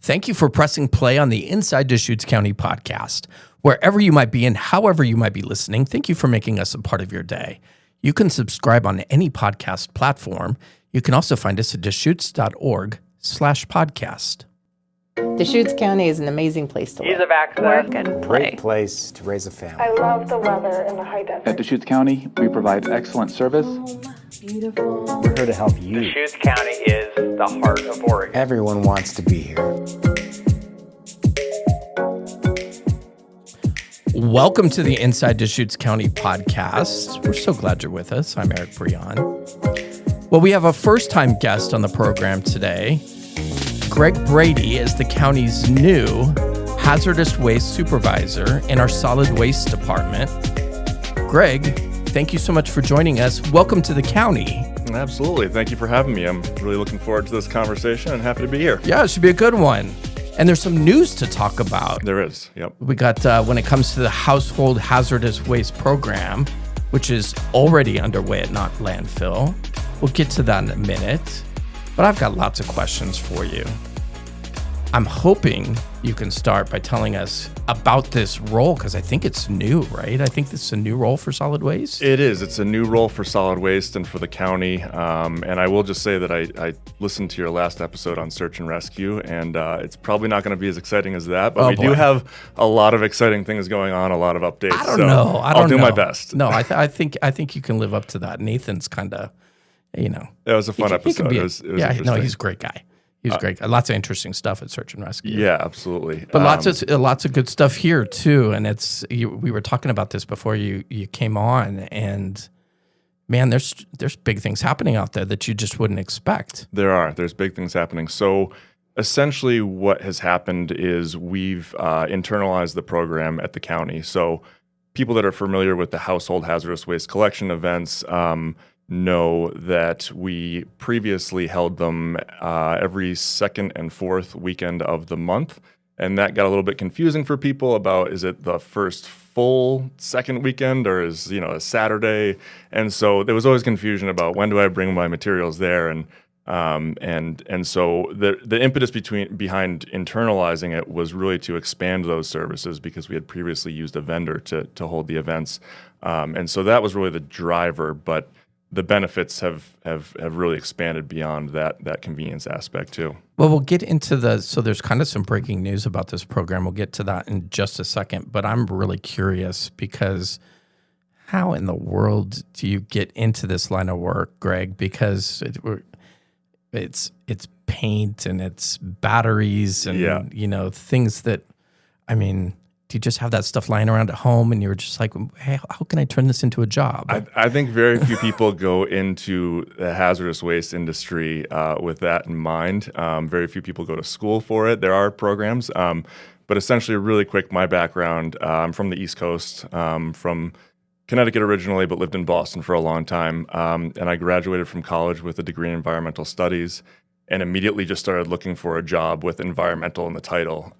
Thank you for pressing play on the Inside Deschutes County podcast. Wherever you might be and however you might be listening, thank you for making us a part of your day. You can subscribe on any podcast platform. You can also find us at deschutes.org/podcast. Deschutes County is an amazing place to live, work, and play. Great place to raise a family. I love the weather in the high desert. At Deschutes County, we provide excellent service. We're here to help you. Deschutes County is the heart of Oregon. Everyone wants to be here. Welcome to the Inside Deschutes County podcast. We're so glad you're with us. I'm Eric Breon. Well, we have a first-time guest on the program today. Greg Brady is the county's new hazardous waste supervisor in our solid waste department. Greg, thank you so much for joining us. Welcome to the county. Absolutely. Thank you for having me. I'm really looking forward to this conversation and happy to be here. Yeah, it should be a good one. And there's some news to talk about. There is, yep. We got, when it comes to the household hazardous waste program, which is already underway at Knott Landfill. We'll get to that in a minute. But I've got lots of questions for you. I'm hoping you can start by telling us about this role, because I think it's new, right? I think this is a new role for solid waste. It is. It's a new role for solid waste and for the county. And I will just say that I listened to your last episode on search and rescue, and it's probably not going to be as exciting as that. But we do have a lot of exciting things going on, a lot of updates. I don't know. I'll do my best. No, I think you can live up to that. Nathan's kind of, you know. It was a fun episode. It was He's a great guy. He's great. Lots of interesting stuff at Search and Rescue. Yeah, absolutely. But lots of good stuff here too. And we were talking about this before you came on, and man, there's big things happening out there that you just wouldn't expect. There's big things happening. So essentially, what has happened is we've internalized the program at the county. So people that are familiar with the household hazardous waste collection events know that we previously held them every second and fourth weekend of the month. And that got a little bit confusing for people about, is it the first full second weekend or is, a Saturday? And so there was always confusion about when do I bring my materials there? And so the impetus behind internalizing it was really to expand those services, because we had previously used a vendor to hold the events. And so that was really the driver, but the benefits have really expanded beyond that convenience aspect too. Well, we'll get into so there's kind of some breaking news about this program. We'll get to that in just a second, but I'm really curious because how in the world do you get into this line of work, Greg? Because it's paint and it's batteries and, things that, do you just have that stuff lying around at home and you're just like, hey, how can I turn this into a job? I think very few people go into the hazardous waste industry with that in mind. Very few people go to school for it. There are programs, but essentially, really quick, my background, I'm from the East Coast, from Connecticut originally, but lived in Boston for a long time. And I graduated from college with a degree in environmental studies and immediately just started looking for a job with environmental in the title.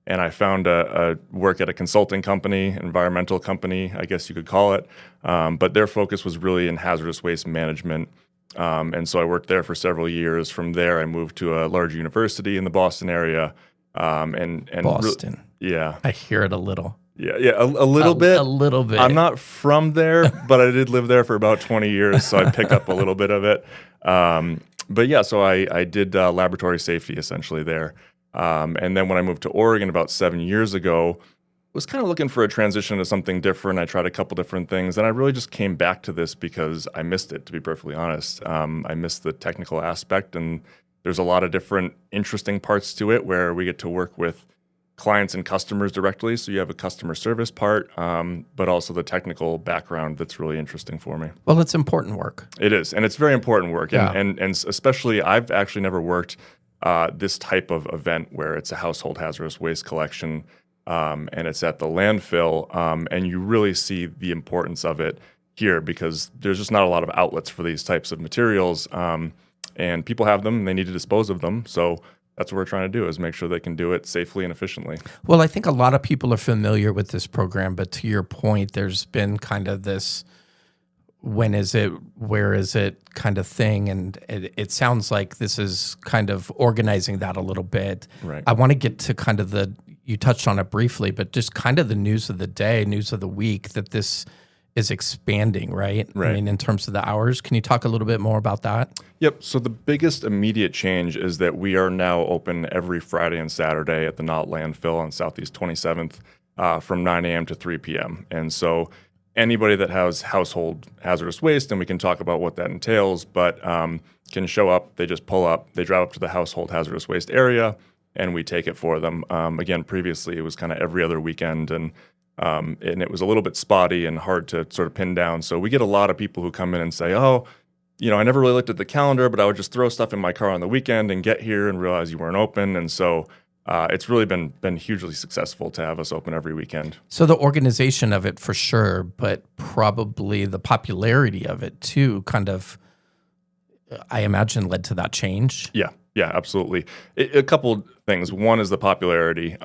And I found a work at a consulting company, environmental company, I guess you could call it. But their focus was really in hazardous waste management. And so I worked there for several years. From there, I moved to a large university in the Boston area. And Boston. Yeah. I hear it a little. Yeah, a little bit. A little bit. I'm not from there, but I did live there for about 20 years, so I picked up a little bit of it. But yeah, so I did laboratory safety essentially there. And then when I moved to Oregon about 7 years ago, was kind of looking for a transition to something different. I tried a couple different things, and I really just came back to this because I missed it, to be perfectly honest. I missed the technical aspect, and there's a lot of different interesting parts to it where we get to work with clients and customers directly. So you have a customer service part, but also the technical background that's really interesting for me. Well, it's important work. It is, and it's very important work. Yeah. And especially, I've actually never worked this type of event where it's a household hazardous waste collection, and it's at the landfill, and you really see the importance of it here because there's just not a lot of outlets for these types of materials, and people have them and they need to dispose of them. So that's what we're trying to do, is make sure they can do it safely and efficiently. Well, I think a lot of people are familiar with this program, but to your point, there's been kind of this, when is it, where is it kind of thing. And it sounds like this is kind of organizing that a little bit. Right. I want to get to kind of you touched on it briefly, but just kind of the news of the day, news of the week, that this is expanding, right? Right. I mean, in terms of the hours. Can you talk a little bit more about that? Yep. So the biggest immediate change is that we are now open every Friday and Saturday at the Knott Landfill on Southeast 27th from 9 a.m. to 3 p.m. And so anybody that has household hazardous waste, and we can talk about what that entails, but can show up, they just pull up, they drive up to the household hazardous waste area, and we take it for them. Again, previously it was kind of every other weekend, and it was a little bit spotty and hard to sort of pin down. So we get a lot of people who come in and say, oh, I never really looked at the calendar, but I would just throw stuff in my car on the weekend and get here and realize you weren't open. And so it's really been hugely successful to have us open every weekend. So the organization of it for sure, but probably the popularity of it too kind of, I imagine, led to that change. Yeah, absolutely. A couple things. One is the popularity.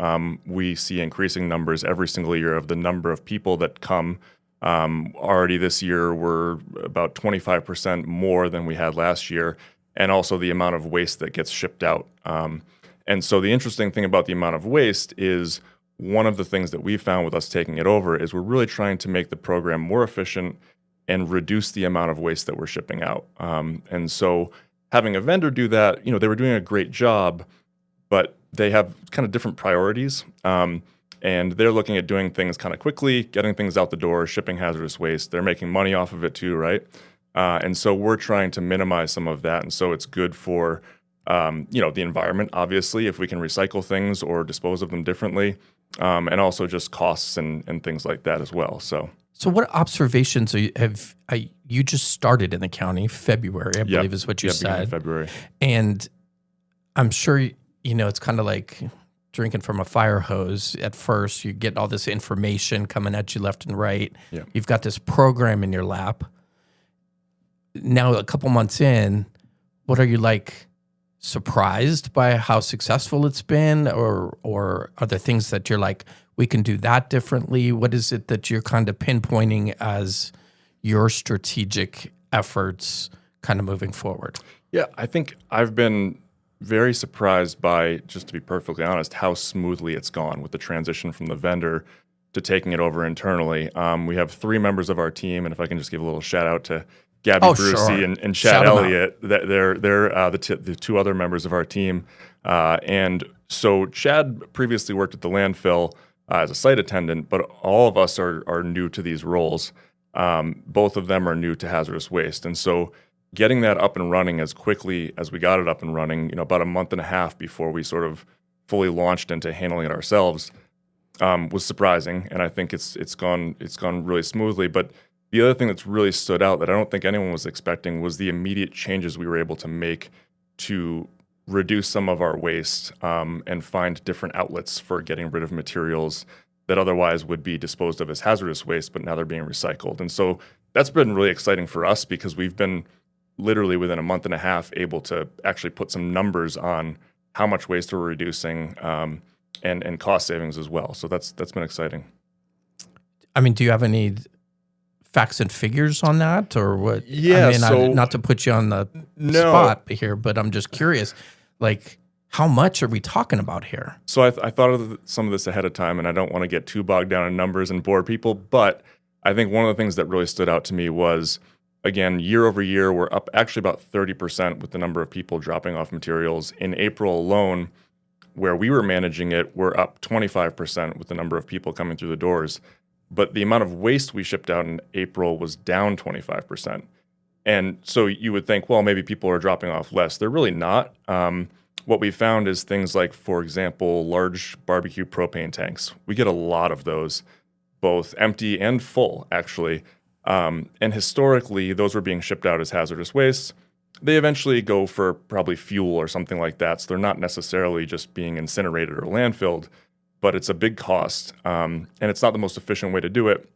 We see increasing numbers every single year of the number of people that come. Already this year, we're about 25% more than we had last year, and also the amount of waste that gets shipped out. And so the interesting thing about the amount of waste is one of the things that we found with us taking it over is we're really trying to make the program more efficient and reduce the amount of waste that we're shipping out. And so having a vendor do that, they were doing a great job, but they have kind of different priorities. And they're looking at doing things kind of quickly, getting things out the door, shipping hazardous waste. They're making money off of it too, right? And so we're trying to minimize some of that. And so it's good for, the environment, obviously, if we can recycle things or dispose of them differently, and also just costs and things like that as well. So what observations you just started in the county February, I believe is what you said. February. And I'm sure, it's kind of like drinking from a fire hose. At first, you get all this information coming at you left and right. Yeah. You've got this program in your lap. Now, a couple months in, what are you like? Surprised by how successful it's been, or are there things that you're like, we can do that differently? What is it that you're kind of pinpointing as your strategic efforts kind of moving forward? Yeah, I think I've been very surprised by, just to be perfectly honest, how smoothly it's gone with the transition from the vendor to taking it over internally. We have 3 members of our team, and if I can just give a little shout out to Gabby Brucey and Chad Elliott, they're the 2 other members of our team. And so Chad previously worked at the landfill as a site attendant, but all of us are new to these roles. Both of them are new to hazardous waste. And so getting that up and running as quickly as we got it up and running, about a month and a half before we sort of fully launched into handling it ourselves, was surprising. And I think it's gone really smoothly. But the other thing that's really stood out that I don't think anyone was expecting was the immediate changes we were able to make to reduce some of our waste and find different outlets for getting rid of materials that otherwise would be disposed of as hazardous waste, but now they're being recycled. And so that's been really exciting for us because we've been literally within a month and a half able to actually put some numbers on how much waste we're reducing and cost savings as well. So that's been exciting. I mean, do you have any facts and figures on that, or what? Yeah, I mean, not to put you on the spot here, but I'm just curious, like, how much are we talking about here? So I thought of some of this ahead of time, and I don't want to get too bogged down in numbers and bore people, but I think one of the things that really stood out to me was, again, year over year, we're up actually about 30% with the number of people dropping off materials. In April alone, where we were managing it, we're up 25% with the number of people coming through the doors. But the amount of waste we shipped out in April was down 25%. And so you would think, well, maybe people are dropping off less. They're really not. What we found is things like, for example, large barbecue propane tanks. We get a lot of those, both empty and full, actually. And historically, those were being shipped out as hazardous waste. They eventually go for probably fuel or something like that. So they're not necessarily just being incinerated or landfilled, but it's a big cost. And it's not the most efficient way to do it.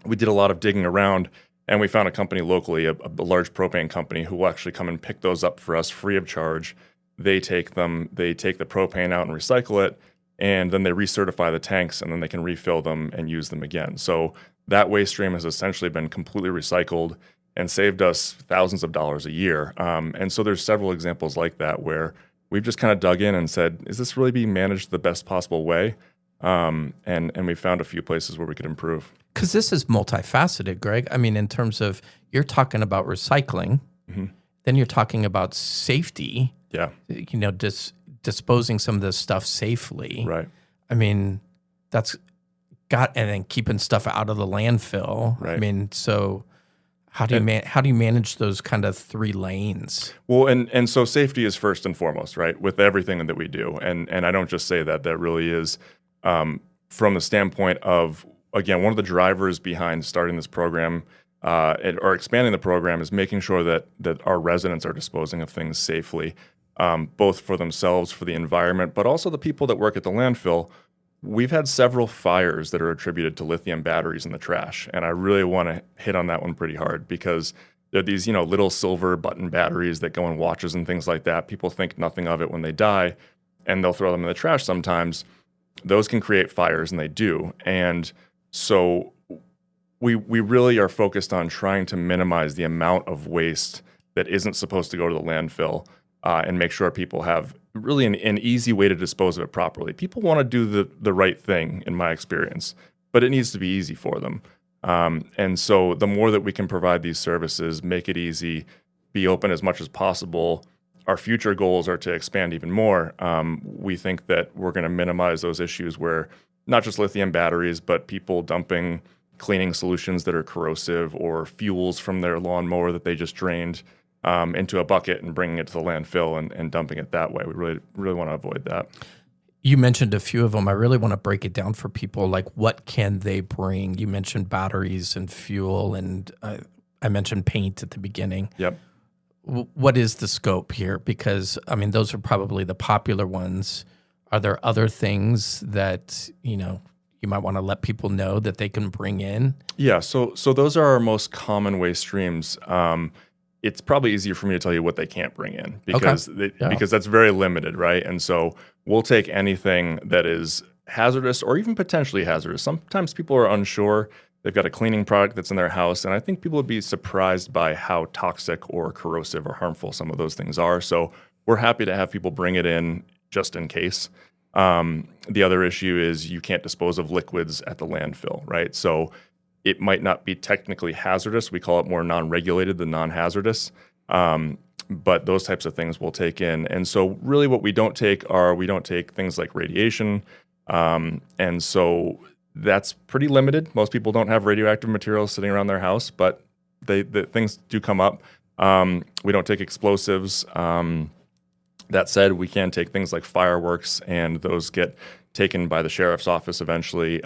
We did a lot of digging around, and we found a company locally, a large propane company, who will actually come and pick those up for us free of charge. They take them, they take the propane out and recycle it, and then they recertify the tanks, and then they can refill them and use them again. So that waste stream has essentially been completely recycled. and saved us thousands of dollars a year. And so there's several examples like that where we've just kind of dug in and said, is this really being managed the best possible way? And we found a few places where we could improve. Because this is multifaceted, Greg. I mean, in terms of you're talking about recycling, then you're talking about safety. Yeah. Disposing some of this stuff safely. Right. I mean, and then keeping stuff out of the landfill. Right. I mean, so how do you manage those kind of three lanes? Well, and so safety is first and foremost, right, with everything that we do. And I don't just say that. That really is from the standpoint of, again, one of the drivers behind starting this program or expanding the program is making sure that our residents are disposing of things safely, both for themselves, for the environment, but also the people that work at the landfill. We've had several fires that are attributed to lithium batteries in the trash, and I really want to hit on that one pretty hard because they're these, little silver button batteries that go in watches and things like that. People think nothing of it when they die, and they'll throw them in the trash sometimes. Those can create fires, and they do. And so we really are focused on trying to minimize the amount of waste that isn't supposed to go to the landfill and make sure people have really an easy way to dispose of it properly. People want to do the right thing, in my experience, but it needs to be easy for them. And so the more that we can provide these services, make it easy, be open as much as possible, our future goals are to expand even more. We think that we're going to minimize those issues where not just lithium batteries, but people dumping cleaning solutions that are corrosive or fuels from their lawnmower that they just drained into a bucket and bringing it to the landfill and dumping it that way. We really want to avoid that. You mentioned a few of them. I really want to break it down for people. Like, what can they bring? You mentioned batteries and fuel, and I mentioned paint at the beginning. Yep. What is the scope here? Because, I mean, those are probably the popular ones. Are there other things that, you might want to let people know that they can bring in? Yeah, so those are our most common waste streams. It's probably easier for me to tell you what they can't bring in because because that's very limited, right? And so we'll take anything that is hazardous or even potentially hazardous. Sometimes people are unsure. They've got a cleaning product that's in their house, and I think people would be surprised by how toxic or corrosive or harmful some of those things are. So we're happy to have people bring it in just in case. The other issue is you can't dispose of liquids at the landfill, right? So it might not be technically hazardous. We call it more non-regulated than non-hazardous. But those types of things we'll take in. And so really what we don't take things like radiation. And so that's pretty limited. Most people don't have radioactive materials sitting around their house, but the things do come up. We don't take explosives. That said, we can take things like fireworks, and those get taken by the sheriff's office eventually.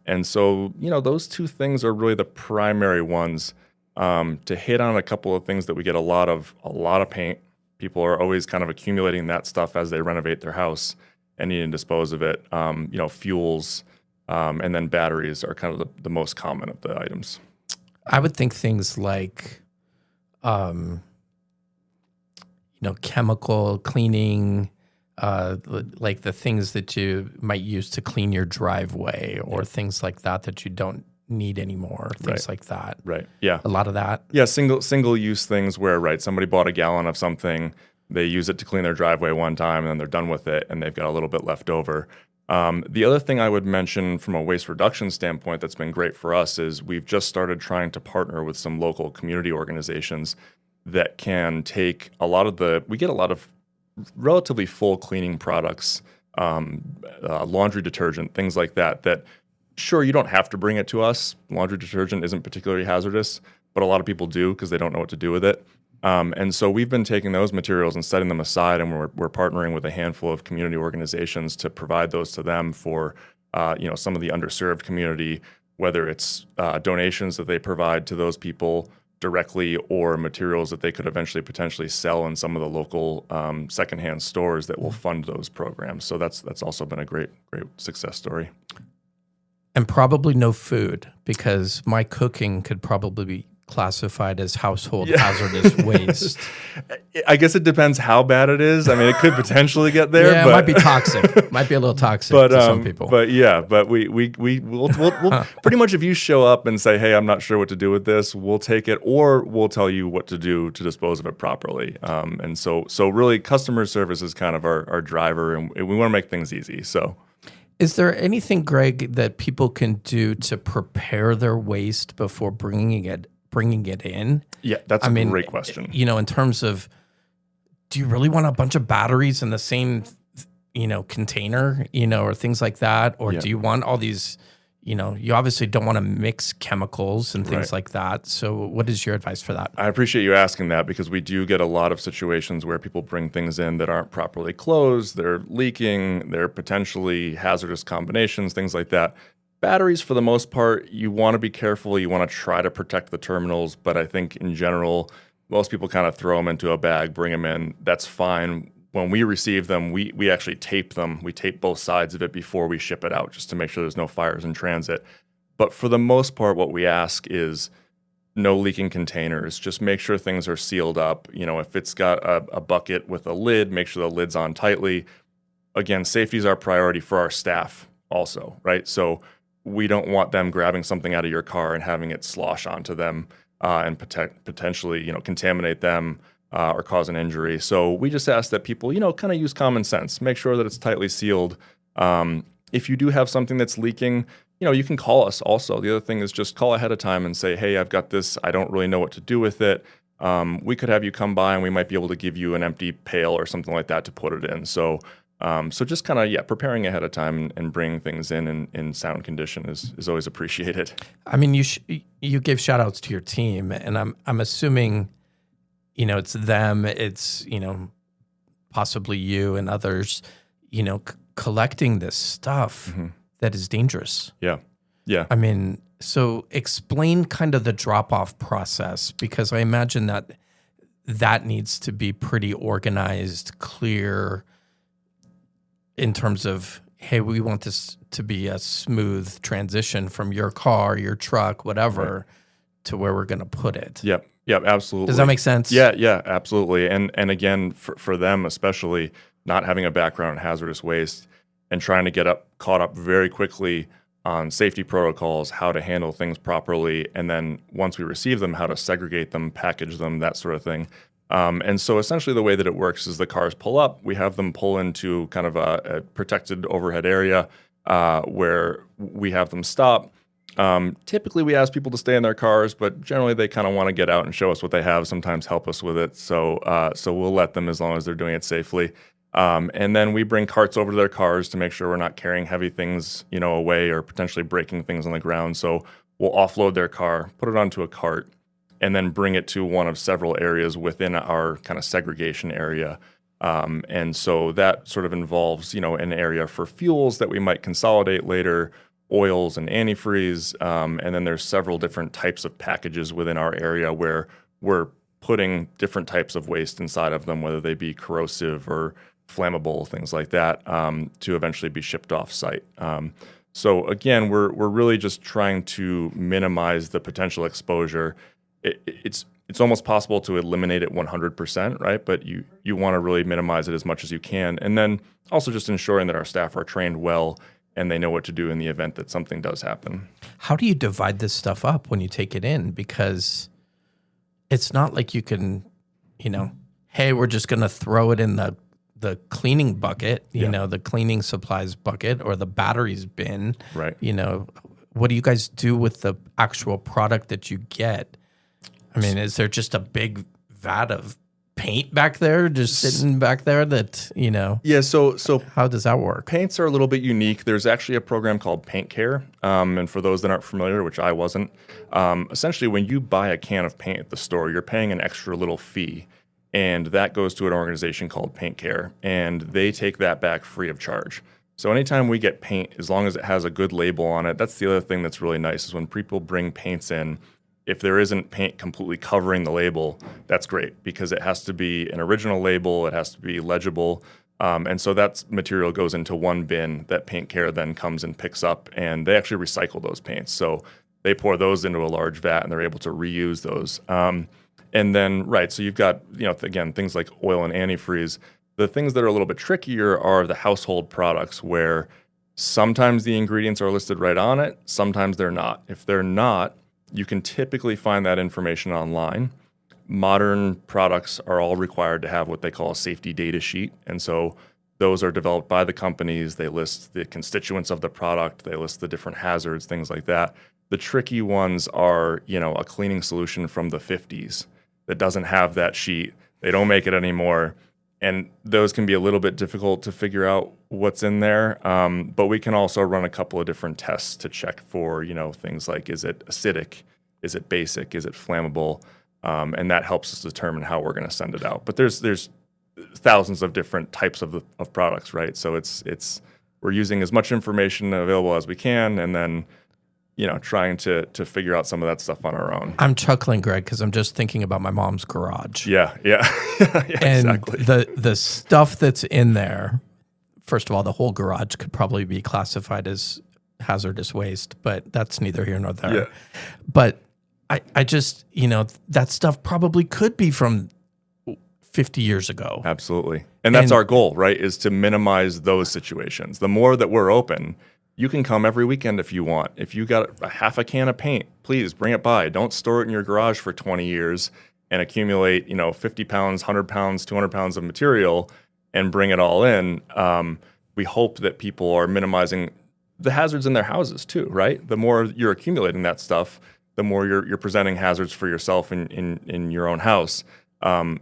And so, those two things are really the primary ones. To hit on a couple of things that we get a lot of paint. People are always kind of accumulating that stuff as they renovate their house and needing to dispose of it. Fuels, and then batteries are kind of the most common of the items. I would think things like, chemical cleaning, like the things that you might use to clean your driveway or things like that you don't need anymore, things like that. Right. Yeah. A lot of that. Yeah. Single use things where, somebody bought a gallon of something, they use it to clean their driveway one time and then they're done with it and they've got a little bit left over. The other thing I would mention from a waste reduction standpoint that's been great for us is we've just started trying to partner with some local community organizations that can take we get a lot of relatively full cleaning products, laundry detergent, things like that, sure, you don't have to bring it to us. Laundry detergent isn't particularly hazardous, but a lot of people do because they don't know what to do with it. And so we've been taking those materials and setting them aside, and we're partnering with a handful of community organizations to provide those to them for, some of the underserved community, whether it's donations that they provide to those people directly or materials that they could eventually potentially sell in some of the local secondhand stores that will fund those programs. So that's also been a great success story. And probably no food, because my cooking could probably be classified as household hazardous waste? I guess it depends how bad it is. I mean, it could potentially get there. Yeah, but, it might be toxic. Might be a little toxic to some people. But we'll pretty much, if you show up and say, hey, I'm not sure what to do with this, we'll take it, or we'll tell you what to do to dispose of it properly. And so really customer service is kind of our driver, and we want to make things easy. So, is there anything, Greg, that people can do to prepare their waste before bringing it in? Yeah, that's a great question. In terms of, do you really want a bunch of batteries in the same, container, or things like that? Or do you want all these, you obviously don't want to mix chemicals and things like that. So what is your advice for that? I appreciate you asking that, because we do get a lot of situations where people bring things in that aren't properly closed, they're leaking, they're potentially hazardous combinations, things like that. Batteries, for the most part, you want to be careful. You want to try to protect the terminals, but I think in general, most people kind of throw them into a bag, bring them in. That's fine. When we receive them, we actually tape them. We tape both sides of it before we ship it out, just to make sure there's no fires in transit. But for the most part, what we ask is no leaking containers. Just make sure things are sealed up. If it's got a bucket with a lid, make sure the lid's on tightly. Again, safety is our priority for our staff also, right? So we don't want them grabbing something out of your car and having it slosh onto them and potentially, contaminate them or cause an injury. So we just ask that people, kind of use common sense. Make sure that it's tightly sealed. If you do have something that's leaking, you can call us also. The other thing is just call ahead of time and say, hey, I've got this. I don't really know what to do with it. We could have you come by and we might be able to give you an empty pail or something like that to put it in. So just kind of, preparing ahead of time and bringing things in sound condition is always appreciated. I mean, you gave shout outs to your team, and I'm assuming, it's them, it's, possibly you and others, collecting this stuff that is dangerous. Yeah. Yeah. I mean, so explain kind of the drop-off process, because I imagine that needs to be pretty organized, clear, in terms of, hey, we want this to be a smooth transition from your car, your truck, whatever, to where we're going to put it. Yep, absolutely. Does that make sense? Yeah, absolutely. And again, for them especially, not having a background in hazardous waste and trying to get caught up very quickly on safety protocols, how to handle things properly, and then once we receive them, how to segregate them, package them, that sort of thing. And so essentially the way that it works is the cars pull up, we have them pull into kind of a protected overhead area where we have them stop. Typically we ask people to stay in their cars, but generally they kind of want to get out and show us what they have, sometimes help us with it. So we'll let them as long as they're doing it safely. And then we bring carts over to their cars to make sure we're not carrying heavy things, away or potentially breaking things on the ground. So we'll offload their car, put it onto a cart, and then bring it to one of several areas within our kind of segregation area. And so that sort of involves, an area for fuels that we might consolidate later, oils and antifreeze. And then there's several different types of packages within our area where we're putting different types of waste inside of them, whether they be corrosive or flammable, things like that, to eventually be shipped off site. So again, we're really just trying to minimize the potential exposure. It's almost possible to eliminate it 100%, right? But you want to really minimize it as much as you can. And then also just ensuring that our staff are trained well and they know what to do in the event that something does happen. How do you divide this stuff up when you take it in? Because it's not like you can, hey, we're just going to throw it in the cleaning bucket, the cleaning supplies bucket or the batteries bin. Right. What do you guys do with the actual product that you get? I mean, is there just a big vat of paint back there, just sitting back there that, Yeah, so how does that work? Paints are a little bit unique. There's actually a program called Paint Care. And for those that aren't familiar, which I wasn't, essentially when you buy a can of paint at the store, you're paying an extra little fee. And that goes to an organization called Paint Care. And they take that back free of charge. So anytime we get paint, as long as it has a good label on it, that's the other thing that's really nice is when people bring paints in, if there isn't paint completely covering the label, that's great because it has to be an original label, it has to be legible. And so that material goes into one bin that Paint Care then comes and picks up, and they actually recycle those paints. So They pour those into a large vat and they're able to reuse those. And then, so you've got, again, things like oil and antifreeze. The things that are a little bit trickier are the household products where sometimes the ingredients are listed right on it, sometimes they're not. If they're not, you can typically find that information online. Modern products are all required to have what they call a safety data sheet. And so those are developed by the companies. They list the constituents of the product. They list the different hazards, things like that. The tricky ones are, a cleaning solution from the 50s that doesn't have that sheet. They don't make it anymore. And those can be a little bit difficult to figure out what's in there. But we can also run a couple of different tests to check for, things like, is it acidic? Is it basic? Is it flammable? And that helps us determine how we're going to send it out. But there's thousands of different types of products, right? So we're using as much information available as we can, and then trying to figure out some of that stuff on our own. I'm chuckling, Greg, because I'm just thinking about my mom's garage. Yeah, and exactly. The stuff that's in there, first of all, the whole garage could probably be classified as hazardous waste, but that's neither here nor there. Yeah. But I just, that stuff probably could be from 50 years ago. Absolutely. And that's our goal, right, is to minimize those situations. The more that we're open, you can come every weekend if you want. If you got a half a can of paint, please bring it by. Don't store it in your garage for 20 years and accumulate, 50 pounds, 100 pounds, 200 pounds of material and bring it all in. We hope that people are minimizing the hazards in their houses too, right? The more you're accumulating that stuff, the more you're presenting hazards for yourself in your own house. We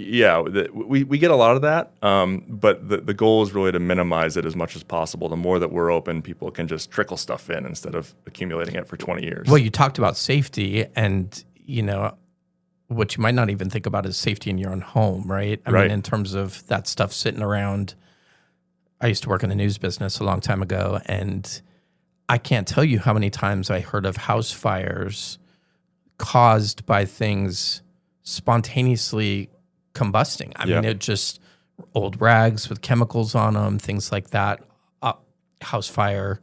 get a lot of that, but the goal is really to minimize it as much as possible. The more that we're open, people can just trickle stuff in instead of accumulating it for 20 years. Well, you talked about safety, and what you might not even think about is safety in your own home, right? I mean, in terms of that stuff sitting around. I used to work in the news business a long time ago, and I can't tell you how many times I heard of house fires caused by things spontaneously combusting. I mean, it just old rags with chemicals on them, things like that. House fire,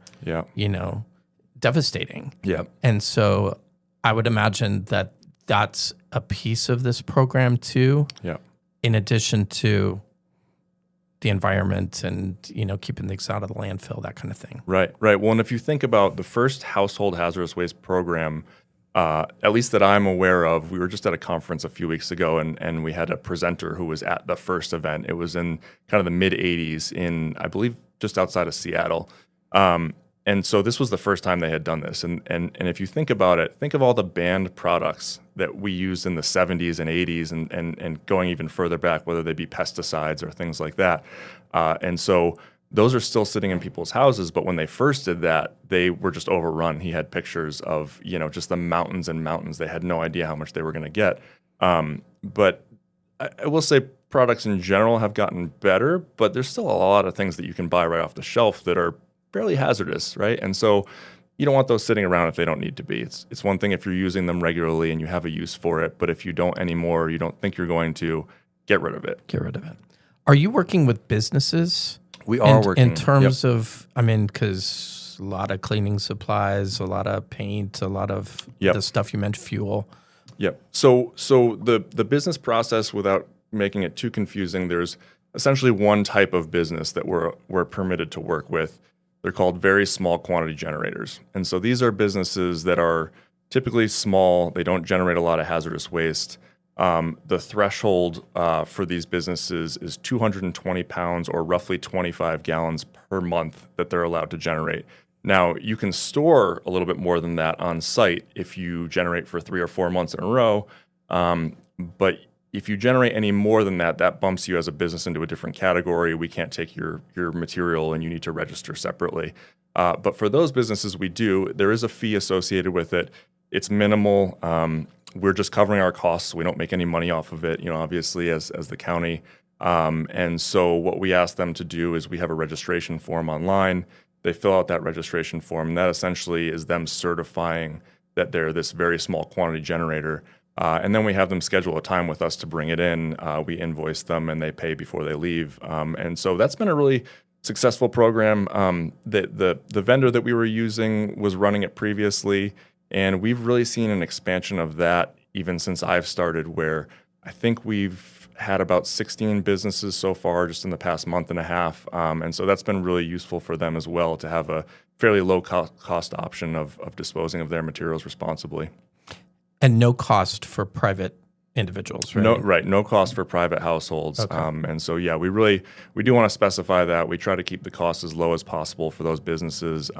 devastating. Yeah. And so I would imagine that that's a piece of this program too. Yeah. In addition to the environment and, keeping things out of the landfill, that kind of thing. Right. Well, and if you think about the first household hazardous waste program, at least that I'm aware of, we were just at a conference a few weeks ago, and we had a presenter who was at the first event. It was in kind of the mid-'80s in, I believe, just outside of Seattle. And so this was the first time they had done this. And if you think about it, think of all the banned products that we used in the 70s and 80s and going even further back, whether they be pesticides or things like that. And so those are still sitting in people's houses. But when they first did that, they were just overrun. He had pictures of, just the mountains and mountains. They had no idea how much they were going to get. But I will say products in general have gotten better, but there's still a lot of things that you can buy right off the shelf that are fairly hazardous, right? And so you don't want those sitting around if they don't need to be. It's one thing if you're using them regularly and you have a use for it, but if you don't anymore, you don't think you're going to, get rid of it. Are you working with businesses? We are working. In terms of, because a lot of cleaning supplies, a lot of paint, a lot of the stuff you mentioned, fuel. Yep. So the business process, without making it too confusing, there's essentially one type of business that we're permitted to work with. They're called very small quantity generators. And so these are businesses that are typically small. They don't generate a lot of hazardous waste. The threshold for these businesses is 220 pounds or roughly 25 gallons per month that they're allowed to generate. Now, you can store a little bit more than that on site if you generate for 3 or 4 months in a row. But if you generate any more than that, that bumps you as a business into a different category. We can't take your material and you need to register separately. But for those businesses we do, there is a fee associated with it. It's minimal. We're just covering our costs. We don't make any money off of it, obviously as the county. And so what we ask them to do is we have a registration form online. They fill out that registration form, and that essentially is them certifying that they're this very small quantity generator. And then we have them schedule a time with us to bring it in. We invoice them, and they pay before they leave. And so that's been a really successful program. The vendor that we were using was running it previously, and we've really seen an expansion of that even since I've started, where I think we've had about 16 businesses so far just in the past month and a half. And so that's been really useful for them as well to have a fairly low cost option of disposing of their materials responsibly. And no cost for private individuals, right? No cost for private households. Okay. And so, yeah, we do want to specify that. We try to keep the cost as low as possible for those businesses,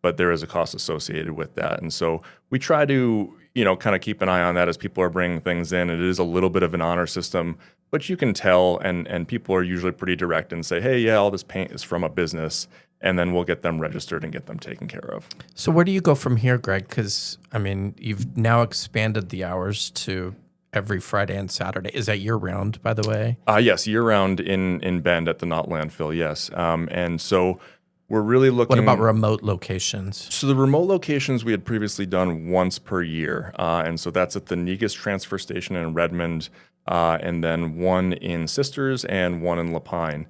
but there is a cost associated with that. And so we try to, kind of keep an eye on that as people are bringing things in. It is a little bit of an honor system, but you can tell, and people are usually pretty direct and say, hey, yeah, all this paint is from a business, and then we'll get them registered and get them taken care of. So where do you go from here, Greg? Because, you've now expanded the hours to every Friday and Saturday. Is that year-round, by the way? Yes, year-round in Bend at the Knott Landfill, yes. And so we're really looking... What about remote locations? So the remote locations we had previously done once per year. And so that's at the Negus Transfer Station in Redmond, and then one in Sisters and one in Lapine.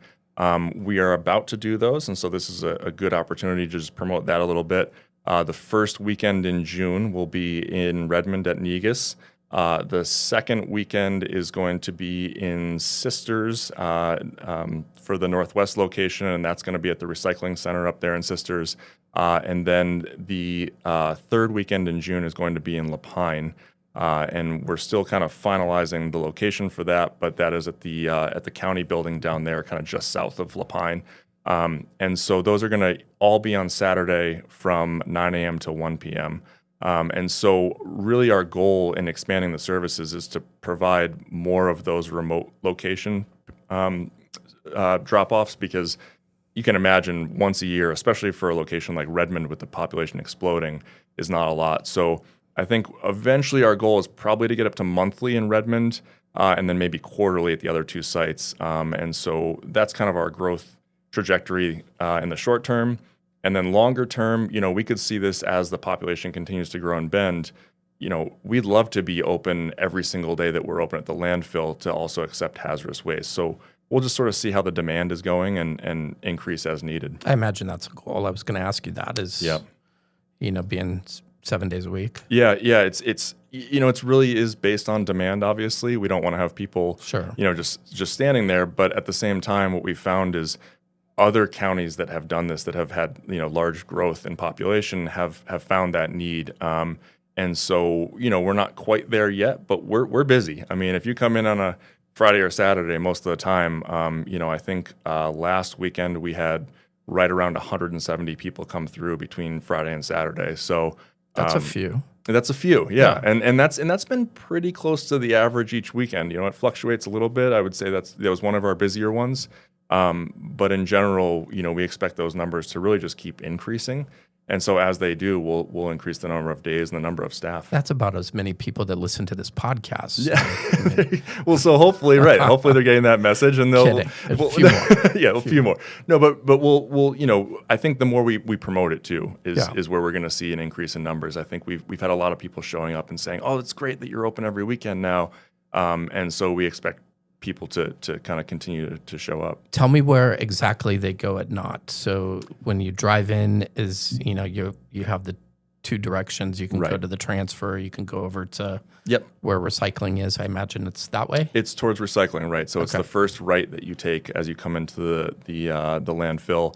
We are about to do those, and so this is a good opportunity to just promote that a little bit. The first weekend in June will be in Redmond at Negus. The second weekend is going to be in Sisters for the Northwest location, and that's going to be at the recycling center up there in Sisters. And then the third weekend in June is going to be in Lapine. And we're still kind of finalizing the location for that, but that is at the county building down there, kind of just south of Lapine. And so those are going to all be on Saturday from 9 a.m. to 1 p.m. And so really our goal in expanding the services is to provide more of those remote location drop-offs, because you can imagine once a year, especially for a location like Redmond with the population exploding, is not a lot. So I think eventually our goal is probably to get up to monthly in Redmond, and then maybe quarterly at the other two sites. And so that's kind of our growth trajectory in the short term. And then longer term, we could see this as the population continues to grow and Bend. We'd love to be open every single day that we're open at the landfill to also accept hazardous waste. So we'll just sort of see how the demand is going and increase as needed. I imagine that's a goal. I was going to ask you that is, being 7 days a week. Yeah. It's really is based on demand. Obviously, we don't want to have people, sure, just standing there. But at the same time, what we found is other counties that have done this, that have had large growth in population, have found that need. And so we're not quite there yet, but we're busy. If you come in on a Friday or Saturday, most of the time, I think last weekend we had right around 170 people come through between Friday and Saturday. So that's a few. That's a few, yeah. And that's been pretty close to the average each weekend. It fluctuates a little bit. I would say that was one of our busier ones. But in general, we expect those numbers to really just keep increasing. And so as they do, we'll increase the number of days and the number of staff. That's about as many people that listen to this podcast. Yeah. Well, so hopefully they're getting that message, and they'll a few more. Yeah, a few more. No, but we'll I think the more we promote it too is where we're going to see an increase in numbers. I think we've had a lot of people showing up and saying, "Oh, it's great that you're open every weekend now," and so we expect people to kind of continue to show up. Tell me where exactly they go at Knott. So when you drive in, you have the two directions. You can go to the transfer. You can go over to where recycling is. I imagine it's that way. It's towards recycling, right? So it's the first right that you take as you come into the landfill.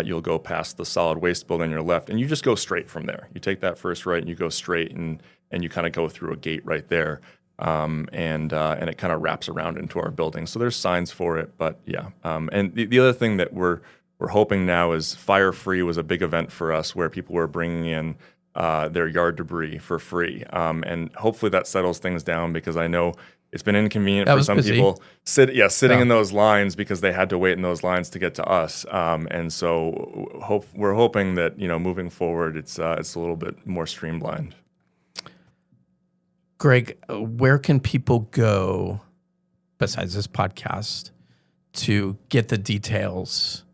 You'll go past the solid waste building on your left, and you just go straight from there. You take that first right, and you go straight, and you kind of go through a gate right there. And it kind of wraps around into our building. So there's signs for it, but and the other thing that we're hoping now is Fire Free was a big event for us where people were bringing in their yard debris for free. And hopefully that settles things down, because I know it's been inconvenient for some people sitting in those lines because they had to wait in those lines to get to us. And so we're hoping that, moving forward, it's a little bit more streamlined. Greg, where can people go, besides this podcast, to get the details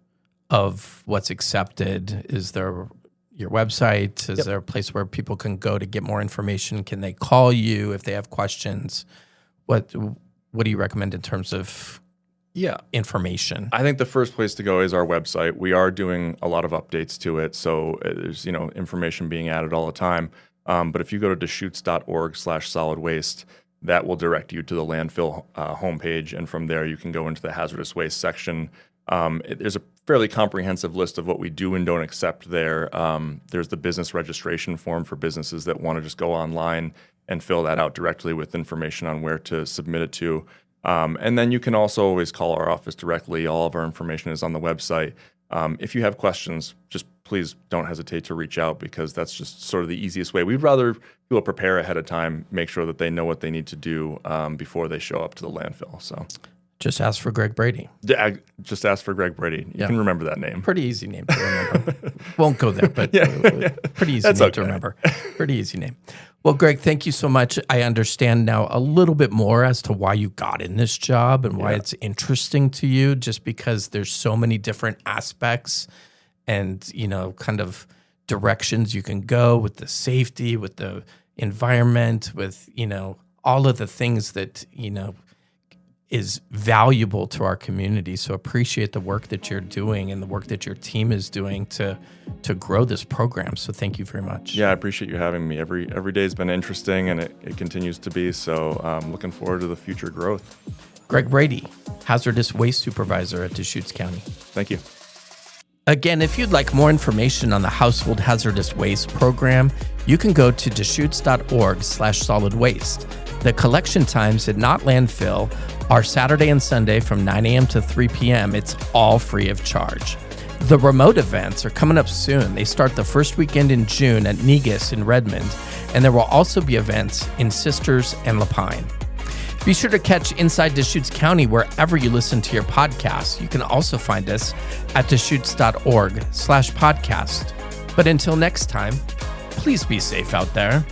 of what's accepted? Is there your website? Is there a place where people can go to get more information? Can they call you if they have questions? What do you recommend in terms of information? I think the first place to go is our website. We are doing a lot of updates to it, so there's information being added all the time. But if you go to Deschutes.org/solid waste, that will direct you to the landfill homepage, and from there you can go into the hazardous waste section. There's a fairly comprehensive list of what we do and don't accept there. There's the business registration form for businesses that want to just go online and fill that out directly with information on where to submit it to. And then you can also always call our office directly. All of our information is on the website. If you have questions, just please don't hesitate to reach out, because that's just sort of the easiest way. We'd rather people prepare ahead of time, make sure that they know what they need to do before they show up to the landfill. So just ask for Greg Brady. Yeah, just ask for Greg Brady. You can remember that name. Pretty easy name to remember. Won't go there, but pretty easy name to remember. Pretty easy name. Well, Greg, thank you so much. I understand now a little bit more as to why you got in this job and why it's interesting to you, just because there's so many different aspects and, kind of directions you can go with the safety, with the environment, with, all of the things that, is valuable to our community. So appreciate the work that you're doing and the work that your team is doing to grow this program. So thank you very much. Yeah, I appreciate you having me. Every day has been interesting, and it continues to be. So I'm looking forward to the future growth. Greg Brady, Hazardous Waste Supervisor at Deschutes County. Thank you. Again, if you'd like more information on the Household Hazardous Waste program, you can go to Deschutes.org/solid waste. The collection times at Knott Landfill are Saturday and Sunday from 9 a.m. to 3 p.m. It's all free of charge. The remote events are coming up soon. They start the first weekend in June at Negus in Redmond, and there will also be events in Sisters and Lapine. Be sure to catch Inside Deschutes County wherever you listen to your podcasts. You can also find us at Deschutes.org/podcast. But until next time, please be safe out there.